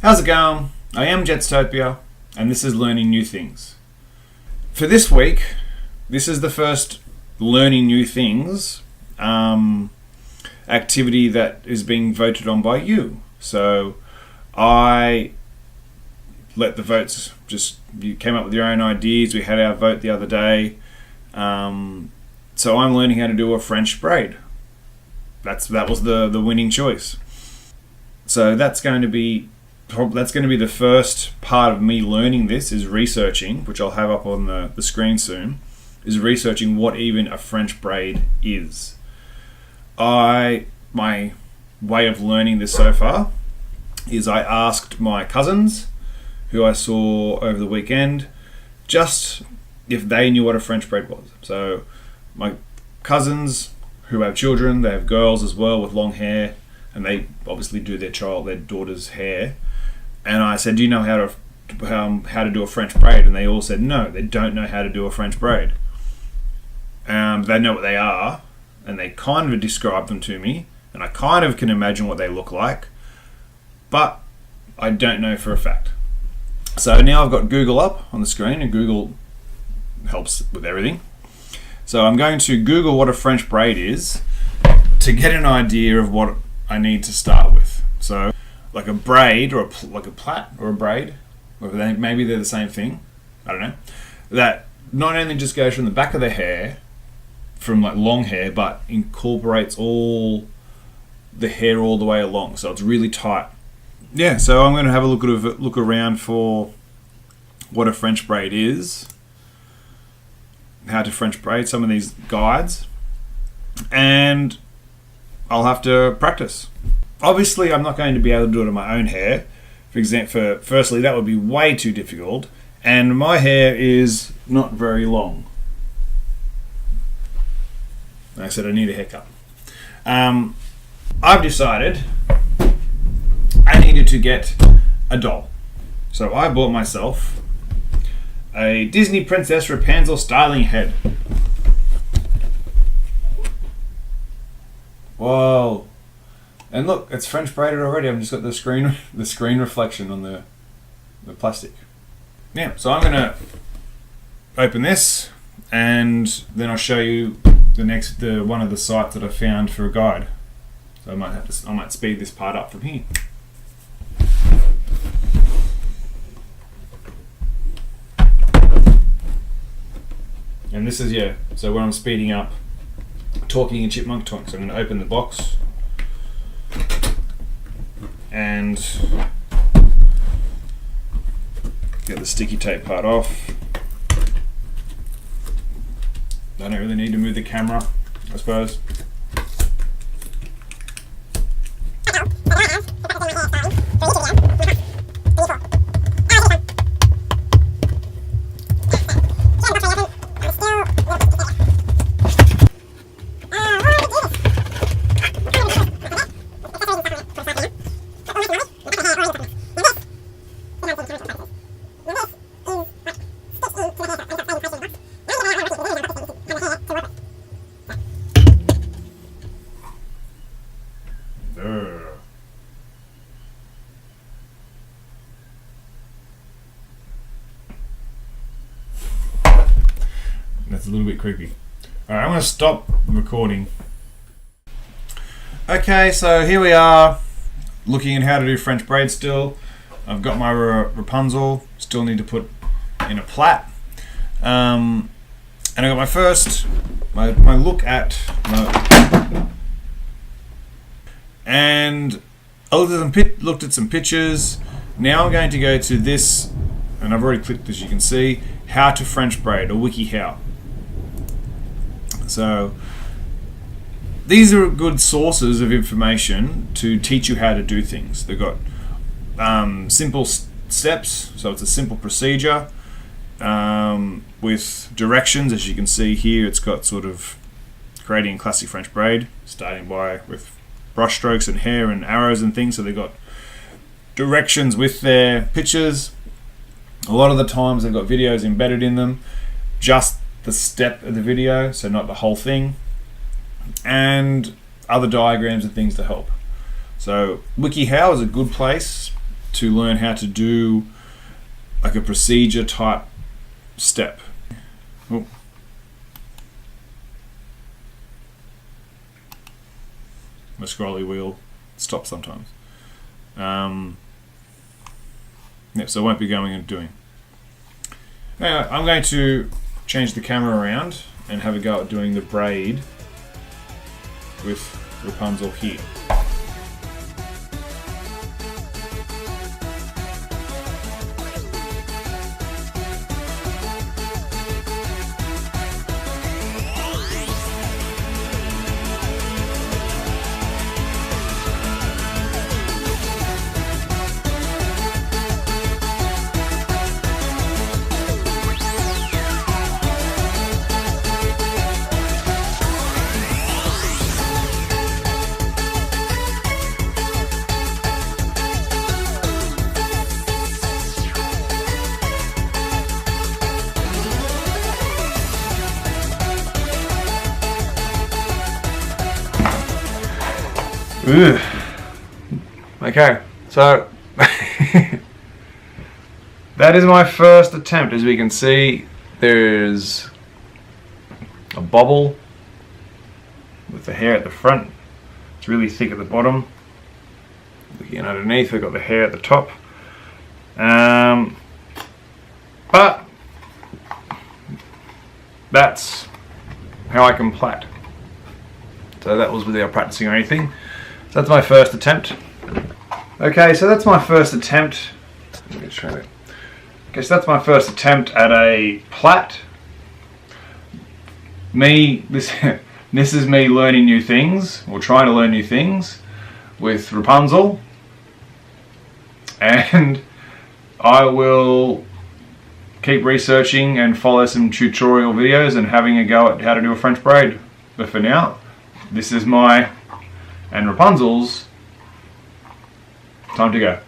How's it going? I am Jetstopia, and this is Learning New Things. For this week, this is the first Learning New Things activity that is being voted on by you. So I let the votes you came up with your own ideas. We had our vote the other day. So I'm learning how to do a French braid. That was the winning choice. So that's going to be the first part of me learning this, is researching, which I'll have up on the screen soon, is researching what even a French braid is. My way of learning this so far is I asked my cousins, who I saw over the weekend, just if they knew what a French braid was. So my cousins who have children, they have girls as well with long hair, and they obviously do their daughter's hair. And I said, do you know how to do a French braid? And they all said no, they don't know how to do a French braid. They know what they are, and they kind of describe them to me, and I kind of can imagine what they look like, but I don't know for a fact. So now I've got Google up on the screen, and Google helps with everything. So I'm going to Google what a French braid is to get an idea of what I need to start with. So like a braid, or like a plait or a braid, or maybe they're the same thing, I don't know, that not only just goes from the back of the hair, from like long hair, but incorporates all the hair all the way along, so it's really tight. Yeah, so I'm going to have a look around for what a French braid is, how to French braid, some of these guides, and I'll have to practice. Obviously, I'm not going to be able to do it on my own hair. Firstly, that would be way too difficult, and my hair is not very long. Like I said, I need a haircut. I've decided I needed to get a doll. So I bought myself a Disney Princess Rapunzel styling head. Whoa. And look, it's French braided already. I've just got the screen reflection on the plastic. Yeah, so I'm gonna open this, and then I'll show you the one of the sites that I found for a guide. So I might speed this part up from here. And this is, so when I'm speeding up, talking in chipmunk talk. So I'm going to open the box and get the sticky tape part off. I don't really need to move the camera, I suppose. That's a little bit creepy. Alright, I'm going to stop recording. Okay, so here we are, looking at how to do French braid still. I've got my Rapunzel, still need to put in a plait. And I got my look at and I looked at some pictures. Now I'm going to go to this, and I've already clicked, as you can see, how to French braid, or WikiHow. So these are good sources of information to teach you how to do things. They've got simple steps, so it's a simple procedure with directions. As you can see here, it's got sort of creating classic French braid, starting with brush strokes and hair and arrows and things. So they've got directions with their pictures. A lot of the times they've got videos embedded in them, just the step of the video, so not the whole thing, and other diagrams and things to help. So WikiHow is a good place to learn how to do like a procedure type step. Oh. My scrolly wheel stops sometimes. Yeah, so I won't be going and doing. Anyway, I'm going to change the camera around and have a go at doing the braid with Rapunzel here. Ugh. Okay, so that is my first attempt. As we can see, there's a bobble with the hair at the front. It's really thick at the bottom. Looking underneath, we've got the hair at the top. But that's how I can plait. So that was without practicing or anything. So that's my first attempt. Okay, so that's my first attempt. Let me show it. Okay, so that's my first attempt at a plait. This is me learning new things, or trying to learn new things with Rapunzel. And I will keep researching and follow some tutorial videos and having a go at how to do a French braid. But for now, this is my and Rapunzel's time to go.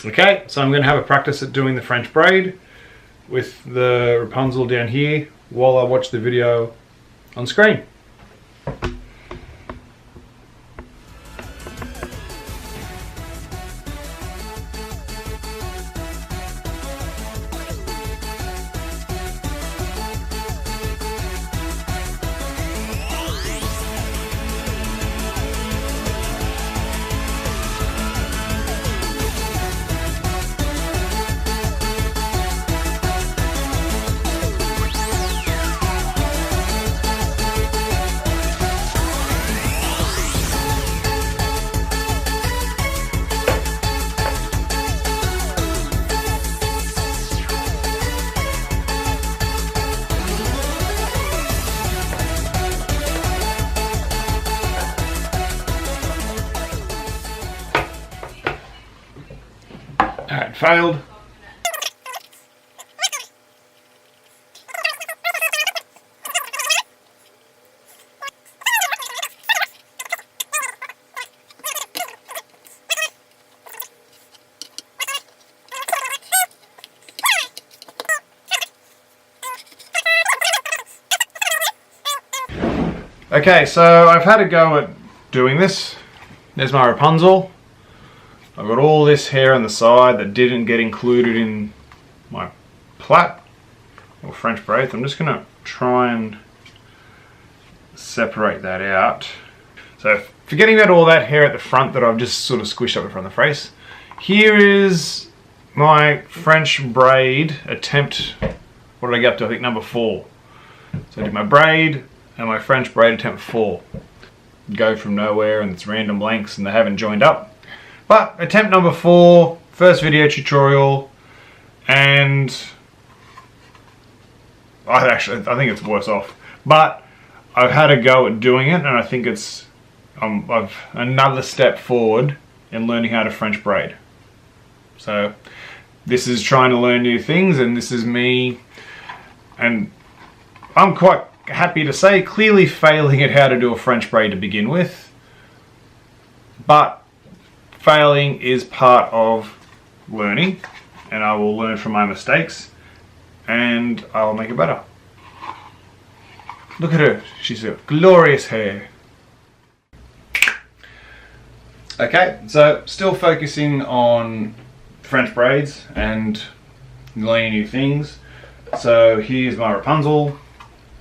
Okay, so I'm going to have a practice at doing the French braid with the Rapunzel down here while I watch the video on screen. Alright, failed. Okay, so I've had a go at doing this. There's my Rapunzel. I've got all this hair on the side that didn't get included in my plait or French braid. I'm just going to try and separate that out. So forgetting about all that hair at the front that I've just sort of squished up in front of the face, here is my French braid attempt. What did I get up to? I think number 4. So I did my braid and my French braid attempt 4. Go from nowhere and it's random lengths and they haven't joined up. But attempt number 4, first video tutorial, and I think it's worse off. But I've had a go at doing it, and I think it's I've another step forward in learning how to French braid. So this is trying to learn new things, and this is me, and I'm quite happy to say clearly failing at how to do a French braid to begin with. But failing is part of learning, and I will learn from my mistakes and I will make it better. Look at her, she's got glorious hair. Okay, so still focusing on French braids and learning new things. So here's my Rapunzel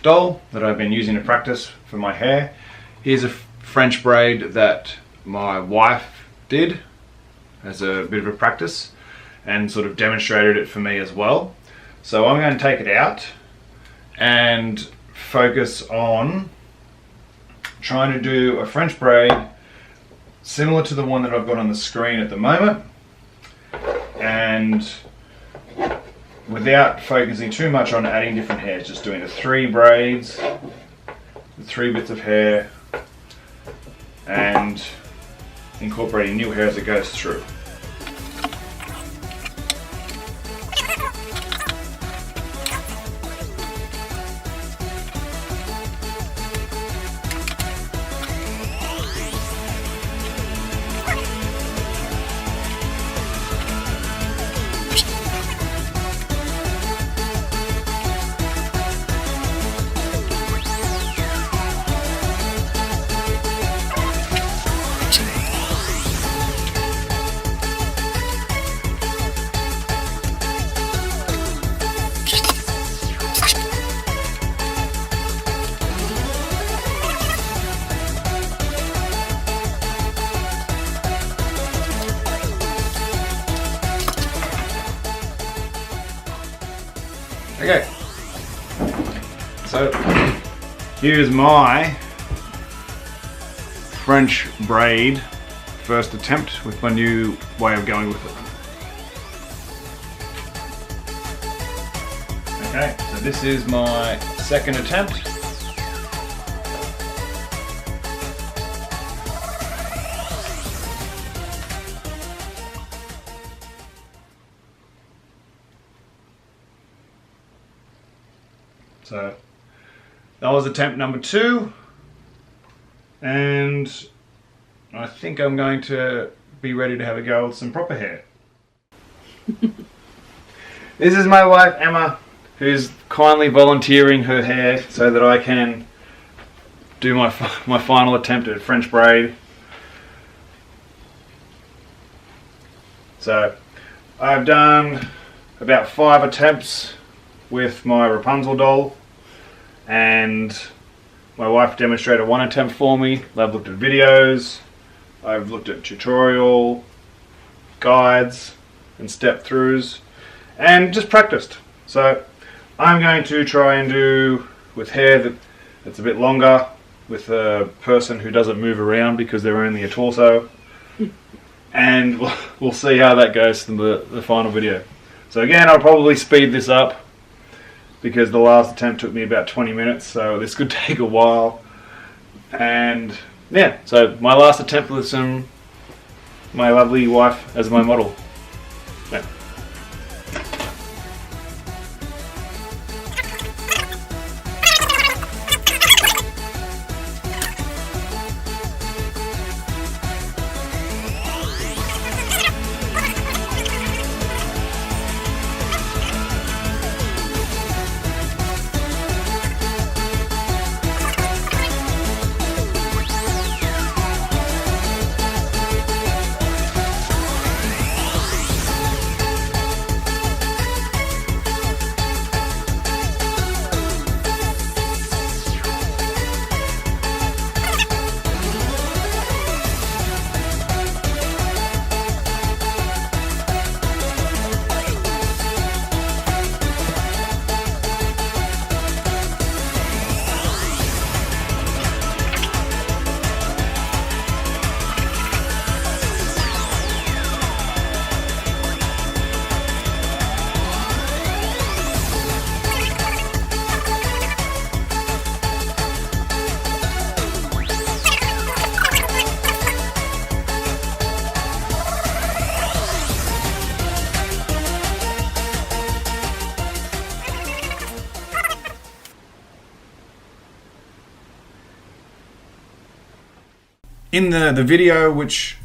doll that I've been using to practice for my hair. Here's a French braid that my wife did as a bit of a practice and sort of demonstrated it for me as well. So I'm going to take it out and focus on trying to do a French braid similar to the one that I've got on the screen at the moment, and without focusing too much on adding different hairs, just doing the 3 braids, the 3 bits of hair, and incorporating new hair as it goes through. Okay, so here's my French braid first attempt with my new way of going with it. Okay, so this is my second attempt. So that was attempt number 2, and I think I'm going to be ready to have a go with some proper hair. This is my wife Emma, who's kindly volunteering her hair so that I can do my final attempt at French braid. So I've done about 5 attempts with my Rapunzel doll, and my wife demonstrated 1 attempt for me. I've looked at videos, I've looked at tutorial guides and step throughs and just practiced. So I'm going to try and do with hair that's a bit longer with a person who doesn't move around because they're only a torso, and we'll see how that goes in the final video. So again, I'll probably speed this up because the last attempt took me about 20 minutes, so this could take a while. And yeah, so my last attempt with my lovely wife as my model. Yeah. In the video, which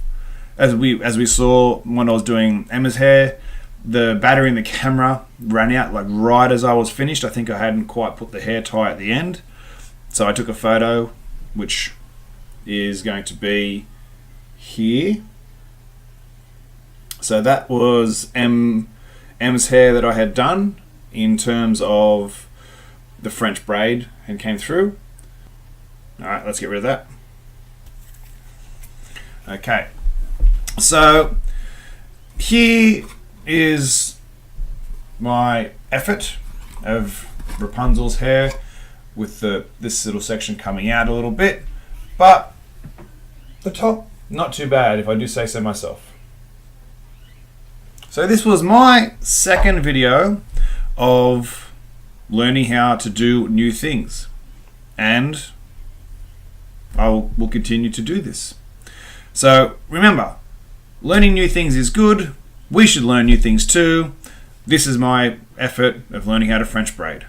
as we saw when I was doing Emma's hair, the battery in the camera ran out like right as I was finished. I think I hadn't quite put the hair tie at the end, so I took a photo which is going to be here. So that was M's hair that I had done in terms of the French braid and came through. Alright, let's get rid of that. Okay, so here is my effort of Rapunzel's hair with this little section coming out a little bit, but the top, not too bad if I do say so myself. So this was my second video of learning how to do new things, and I will continue to do this. So remember, learning new things is good. We should learn new things too. This is my effort of learning how to French braid.